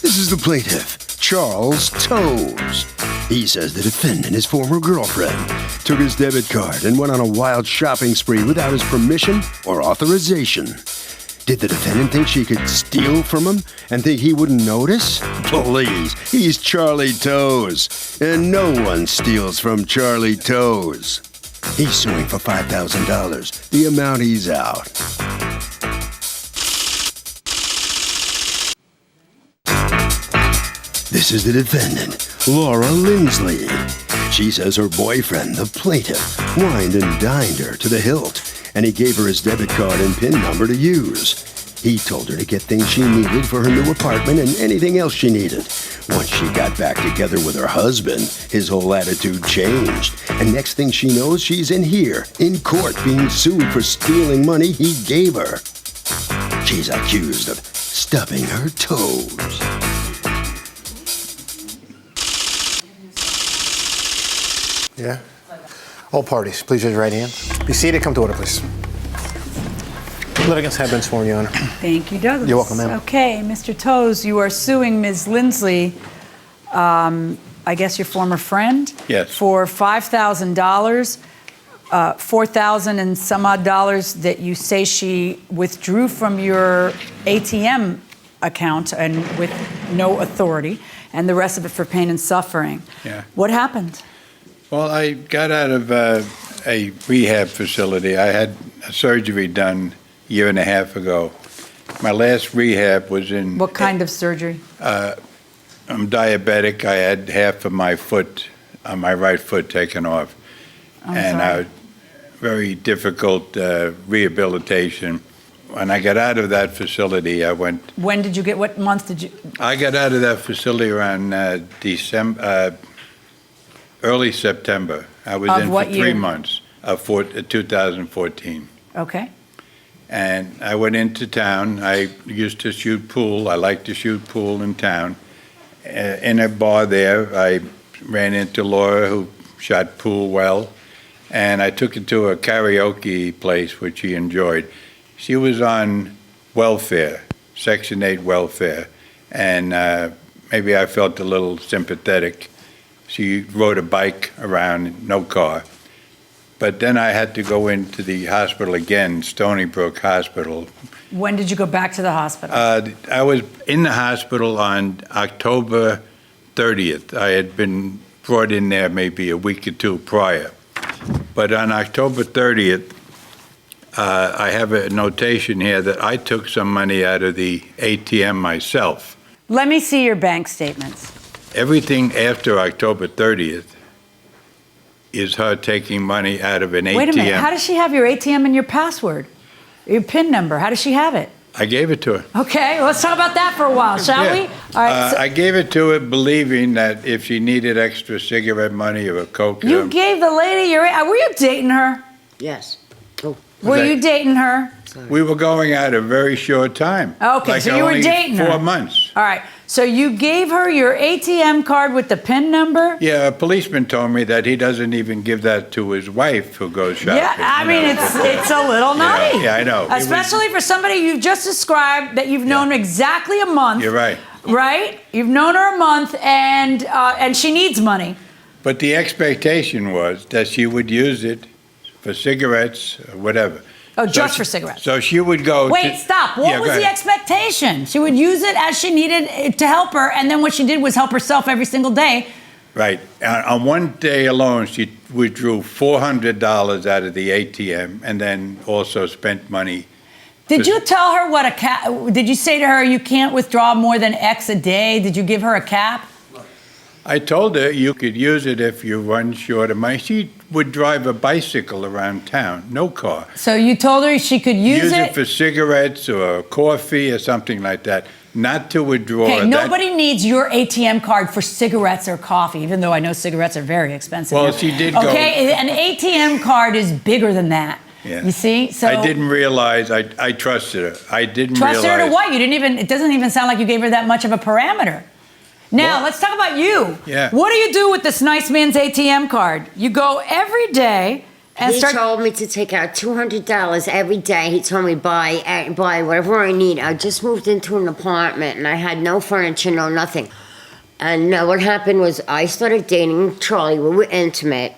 This is the plaintiff, Charles Toes. He says the defendant, his former girlfriend, took his debit card and went on a wild shopping spree without his permission or authorization. Did the defendant think she could steal from him and think he wouldn't notice? Please, he's Charlie Toes, and no one steals from Charlie Toes. He's suing for $5,000, the amount he's out. This is the defendant, Laura Lindsley. She says her boyfriend, the plaintiff, wined and dined her to the hilt, and he gave her his debit card and PIN number to use. He told her to get things she needed for her new apartment and anything else she needed. Once she got back together with her husband, his whole attitude changed. And next thing she knows, she's in here, in court, being sued for stealing money he gave her. She's accused of stubbing her toes. Yeah? All parties, please raise your right hand. Be seated, come to order, please. Litigants have been sworn, Your Honor. Thank you, Douglas. You're welcome, ma'am. Okay, Mr. Toes, you are suing Ms. Lindsley, I guess your former friend? Yes. For $5,000, $4,000 and some odd dollars that you say she withdrew from your ATM account and with no authority, and the rest of it for pain and suffering. Yeah. What happened? Well, I got out of a rehab facility. I had a surgery done a year and a half ago. My last rehab was in... What kind of surgery? I'm diabetic. I had half of my foot, my right foot, taken off. Sorry. Very difficult rehabilitation. When I got out of that facility, I went... When did you get, what month did you? I got out of that facility around early September. I was in for 3 months of 2014. Okay. And I went into town. I used to shoot pool. I like to shoot pool in town. In a bar there, I ran into Laura, who shot pool well, and I took her to a karaoke place, which she enjoyed. She was on welfare, Section 8 welfare, and maybe I felt a little sympathetic. She rode a bike around, no car. But then I had to go into the hospital again, Stony Brook Hospital. When did you go back to the hospital? I was in the hospital on October 30th. I had been brought in there maybe a week or two prior. But on October 30th, I have a notation here that I took some money out of the ATM myself. Let me see your bank statements. Everything after October 30th is her taking money out of an ATM. Wait a minute, how does she have your ATM and your password? Your PIN number, how does she have it? I gave it to her. Okay, well, let's talk about that for a while, shall we? All right, I gave it to her believing that if she needed extra cigarette money or a Coke... You gave the lady your... Were you dating her? Yes. Oh. Were you dating her? Sorry. We were going out a very short time. Okay, like so you were only dating her. 4 months. All right, so you gave her your ATM card with the PIN number? Yeah, a policeman told me that he doesn't even give that to his wife who goes shopping. Yeah, I mean, it's a little nutty. Yeah, I know. Especially for somebody you've just described that you've known exactly a month. You're right. Right? You've known her a month, and she needs money. But the expectation was that she would use it for cigarettes or whatever. Oh, just for cigarettes. So she would go... Wait, stop. What was the expectation? She would use it as she needed to help her, and then what she did was help herself every single day. Right. On one day alone, she withdrew $400 out of the ATM and then also spent money. Did you tell her what a cap... Did you say to her, you can't withdraw more than X a day? Did you give her a cap? I told her you could use it if you run short of money. She would drive a bicycle around town, no car. So you told her she could use it? Use it for cigarettes or coffee or something like that, not to withdraw. Okay, nobody needs your ATM card for cigarettes or coffee, even though I know cigarettes are very expensive. Well, she did go... Okay, an ATM card is bigger than that. Yeah. You see? So I didn't realize, I trusted her. I didn't realize... Trusted her to what? You didn't even, it doesn't even sound like you gave her that much of a parameter. Now, let's talk about you. Yeah. What do you do with this nice man's ATM card? You go every day And He told me to take out $200 every day. He told me buy whatever I need. I just moved into an apartment and I had no furniture, no nothing. And what happened was I started dating Charlie. We were intimate.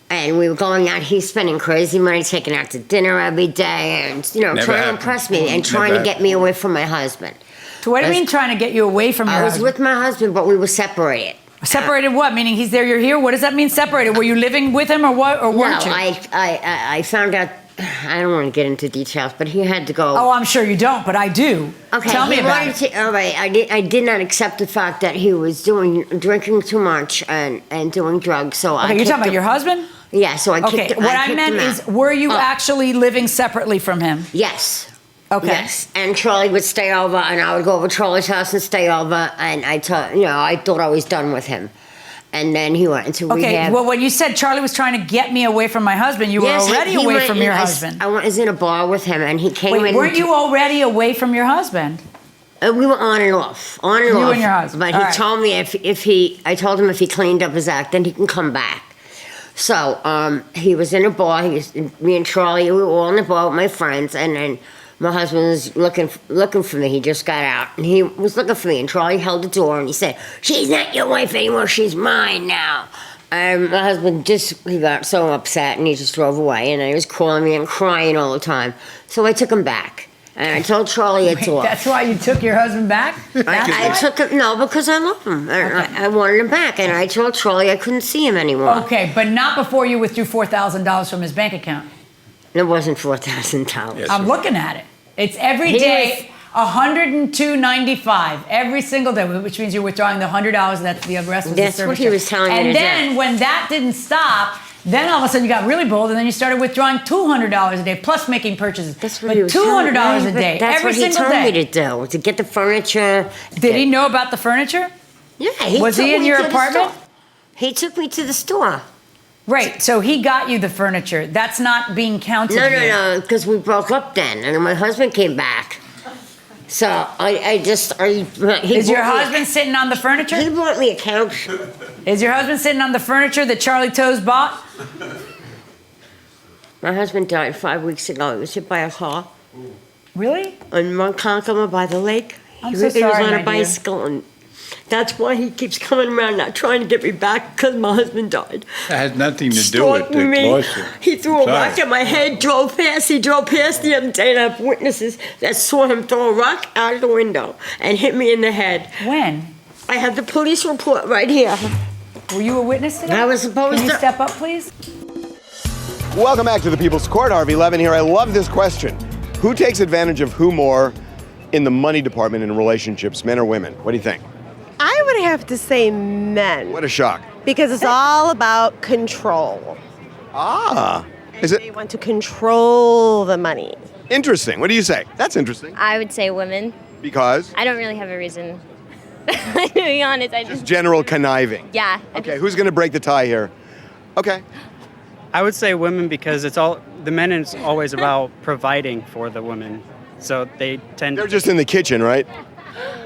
And we were going out, he's spending crazy money, taking out to dinner every day, and, trying to impress me and trying to get me away from my husband. So what do you mean trying to get you away from your husband? I was with my husband, but we were separated. Separated what? Meaning he's there, you're here? What does that mean, separated? Were you living with him or what? Or weren't you? I found out, I don't want to get into details, but he had to go. Oh, I'm sure you don't, but I do. Okay, Tell me about it. All right, I did not accept the fact that he was drinking too much and doing drugs, so Okay, you're talking about your husband? Yeah, so I kicked him. What I meant is, were you actually living separately from him? Yes. Okay. Yes, and Charlie would stay over, and I would go over to Charlie's house and stay over, and I thought I was done with him. And then he went into rehab. Okay, well, when you said Charlie was trying to get me away from my husband, you were already away from your husband. I was in a bar with him, and he came in. Wait, weren't you already away from your husband? We were on and off, on and off. You and your husband. But he told me I told him if he cleaned up his act, then he can come back. So he was in a bar. Me and Charlie, we were all in the bar with my friends, and then my husband was looking for me. He just got out, and he was looking for me. And Charlie held the door, and he said, "She's not your wife anymore. She's mine now." And my husband he got so upset, and he just drove away. And he was calling me and crying all the time. So I took him back. And I told Charlie it's off. That's why you took your husband back? I took him, no, because I love him. I wanted him back. And I told Charlie I couldn't see him anymore. Okay, but not before you withdrew $4,000 from his bank account. It wasn't $4,000. Yes, I'm looking at it. It's every day, $102.95 every single day, which means you're withdrawing the $100 that the rest was the service. That's what he was telling me And to then do. when that didn't stop, then all of a sudden you got really bold, and then you started withdrawing $200 a day, plus making purchases. That's what he was $200 telling me, a day, that's every what he single told day. me to do, to get the furniture. Did he know about the furniture? Yeah, Was he in your apartment? He took me to the store. Right, so he got you the furniture. That's not being counted here. No, because we broke up then, and my husband came back. So Is your husband sitting on the furniture? He bought me a couch. Is your husband sitting on the furniture that Charlie Toes bought? My husband died 5 weeks ago. He was hit by a car. Really? On Ronkonkoma by the lake. I'm He so was sorry, on my a dear. bicycle, and that's why he keeps coming around now, trying to get me back, because my husband died. That has nothing to do with the Stalking me. lawsuit. He threw a Sorry. rock at my head, drove past. He drove past the other day, and I have witnesses that saw him throw a rock out of the window and hit me in the head. When? I have the police report right here. Were you a witness to that? I was supposed Can you to- step up, please? Welcome back to the People's Court. Harvey Levin here. I love this question. Who takes advantage of who more in the money department in relationships, men or women? What do you think? I would have to say men. What a shock. Because it's all about control. Ah. Is They it want to control the money. interesting? What do you say? That's interesting. I would say women. Because I don't really have a reason. To be honest, I just general conniving. yeah. Okay, who's going to break the tie here? Okay. I would say women because the men is always about providing for the women. So they tend They're just in the kitchen, right?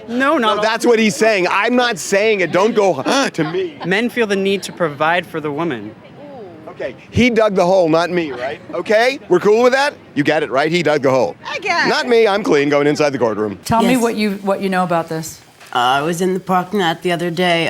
No, No, that's what he's saying. I'm not saying it. Don't go to me. men feel the need to provide for the woman. Okay, he dug the hole, not me, right? Okay, we're cool with that? You get it, right? He dug the hole. I guess. Not me. I'm clean going inside the courtroom. Tell me Yes. what you know about this. I was in the parking lot the other day,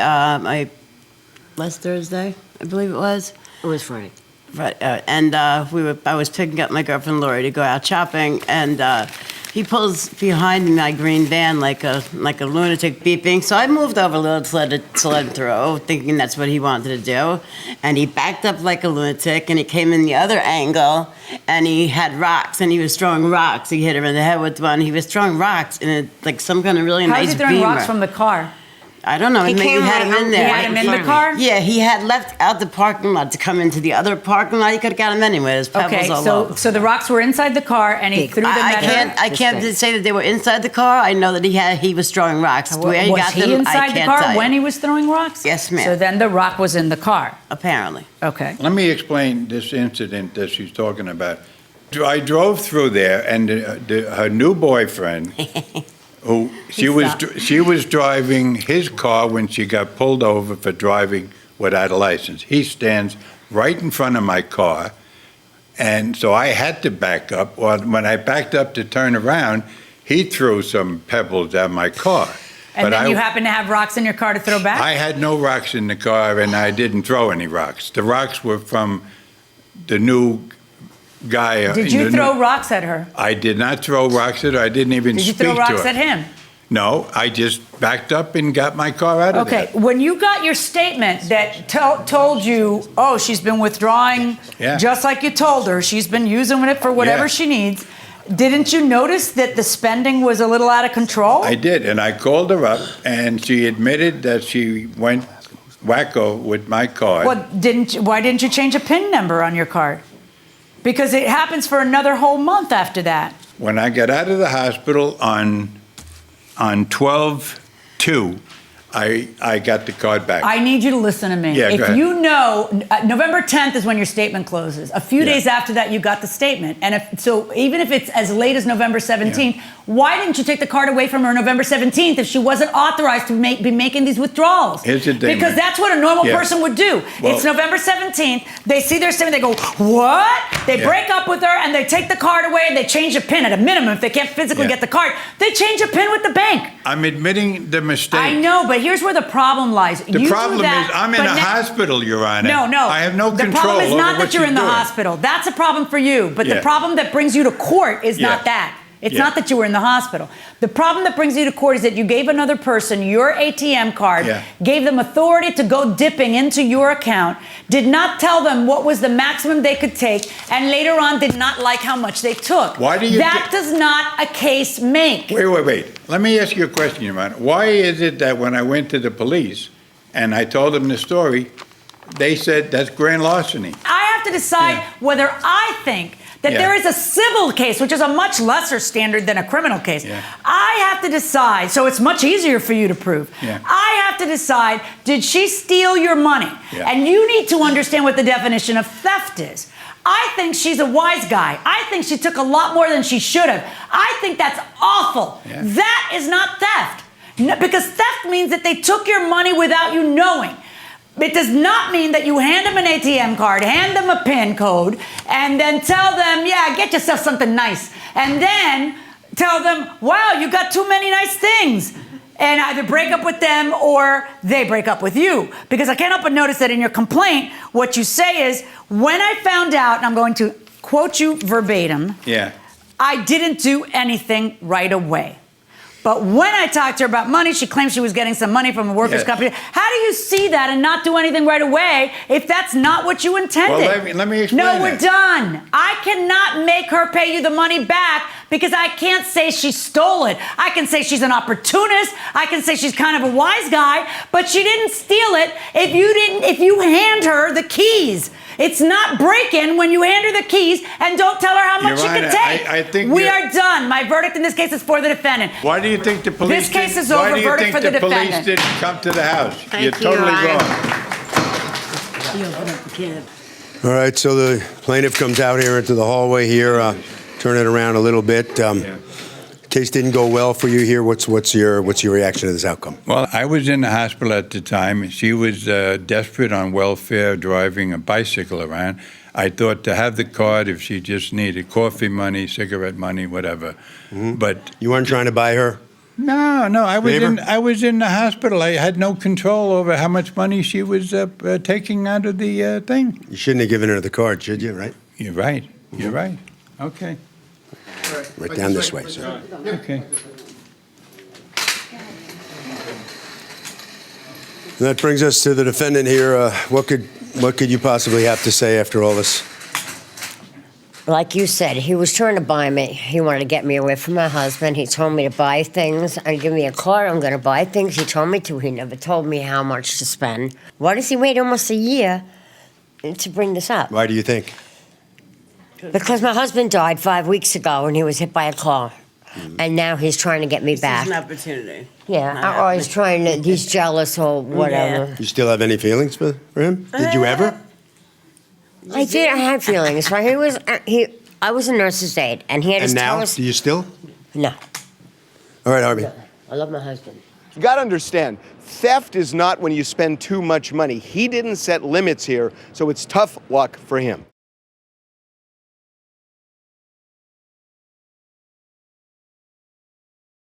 last Thursday, I believe it was. It was Friday. Right, and I was picking up my girlfriend Lori to go out shopping, and he pulls behind me my green van like a lunatic beeping. So I moved over a little to let him through, thinking that's what he wanted to do. And he backed up like a lunatic, and he came in the other angle, and he had rocks, and he was throwing rocks. He hit her in the head with one. He was throwing rocks in like some kind of really How nice is he throwing Beamer. rocks from the car? I don't know. He Maybe came he had right him in out- there. He had him in the car? Yeah, he had left out the parking lot to come into the other parking lot. He could have got him anyway. There's pebbles Okay, all so over. so the rocks were inside the car, and he threw them at her. I can't say that they were inside the car. I know that he was throwing rocks. Where he Was got he them, I inside the can't car tell you. when he was throwing rocks? Yes, ma'am. So then the rock was in the car. Apparently. Okay. Let me explain this incident that she's talking about. I drove through there, and her new boyfriend, who she was driving his car when she got pulled over for driving without a license. He stands right in front of my car, And so I had to back up. Well, when I backed up to turn around, he threw some pebbles at my car. And then you happen to have rocks in your car to throw back? I had no rocks in the car, and I didn't throw any rocks. The rocks were from the new guy. Did you throw rocks at her? I did not throw rocks at her. I didn't even speak to her. Did you throw rocks at him? No, I just backed up and got my car out of there. Okay, when you got your statement that told you, oh, she's been withdrawing just like you told her, she's been using it for whatever she needs, didn't you notice that the spending was a little out of control? I did, and I called her up, and she admitted that she went wacko with my card. Well, why didn't you change a PIN number on your card? Because it happens for another whole month after that. When I got out of the hospital on 12/2, I got the card back. I need you to listen to me. Yeah, go if ahead. you know, November 10th is when your statement closes. A few days after that, you got the statement. And so even if it's as late as November 17th, why didn't you take the card away from her November 17th if she wasn't authorized to be making these withdrawals? Here's the thing, because that's what a normal person would do. Well, it's November 17th. They see their statement. They go, what? They break up with her and they take the card away and they change a PIN at a minimum. If they can't physically get the card, they change a PIN with the bank. I'm admitting the mistake. I know, but here's where the problem lies. The problem is I'm in a hospital, Your Honor. No. I have no control over what The problem is not that you're in the doing. hospital. That's a problem for you. But the problem that brings you to court is not that. It's not that you were in the hospital. The problem that brings you to court is that you gave another person your ATM card, gave them authority to go dipping into your account, did not tell them what was the maximum they could take, and later on did not like how much they took. Why do you That does not a case make. Wait. Let me ask you a question, Your Honor. Why is it that when I went to the police and I told them the story, they said that's grand larceny? I have to decide whether I think that there is a civil case, which is a much lesser standard than a criminal case. I have to decide, so it's much easier for you to prove. I have to decide, did she steal your money? And you need to understand what the definition of theft is. I think she's a wise guy. I think she took a lot more than she should have. I think that's awful. That is not theft. Because theft means that they took your money without you knowing. It does not mean that you hand them an ATM card, hand them a PIN code, and then tell them, get yourself something nice. And then tell them, wow, you got too many nice things. And either break up with them or they break up with you. Because I can't help but notice that in your complaint, what you say is, when I found out, and I'm going to quote you verbatim, I didn't do anything right away. But when I talked to her about money, she claimed she was getting some money from a workers' company. How do you see that and not do anything right away if that's not what you intended? Well, let me explain. No, we're done. I cannot make her pay you the money back because I can't say she stole it. I can say she's an opportunist. I can say she's kind of a wise guy, but she didn't steal it if you hand her the keys. It's not break-in when you hand her the keys and don't tell her how much she can take. I think we are done. My verdict in this case is for the defendant. Why do you think the police? This case is over. Verdict for the defendant. Why do you think the police didn't come to the house? You're totally wrong. All right, so the plaintiff comes out here into the hallway here. Turn it around a little bit. Case didn't go well for you here. What's your reaction to this outcome? Well, I was in the hospital at the time. She was desperate on welfare, driving a bicycle around. I thought to have the card if she just needed coffee money, cigarette money, whatever. But you weren't trying to buy her? No. I was in the hospital. I had no control over how much money she was taking out of the thing. You shouldn't have given her the card, should you? Right? You're right. You're right. Okay. Right down this way, sir. Okay. That brings us to the defendant here. What could you possibly have to say after all this? Like you said, he was trying to buy me. He wanted to get me away from my husband. He told me to buy things. And give me a car, I'm going to buy things. He told me to. He never told me how much to spend. Why does he wait almost a year to bring this up? Why do you think? Because my husband died 5 weeks ago and he was hit by a car. And now he's trying to get me back. It's an opportunity. Yeah, or he's jealous or whatever. You still have any feelings for him? Did you ever? I did. I had feelings. Right? I was a nurse's aide, and he had his now, toes. do you still? No. All right, Harvey. I love my husband. You got to understand, theft is not when you spend too much money. He didn't set limits here, so it's tough luck for him.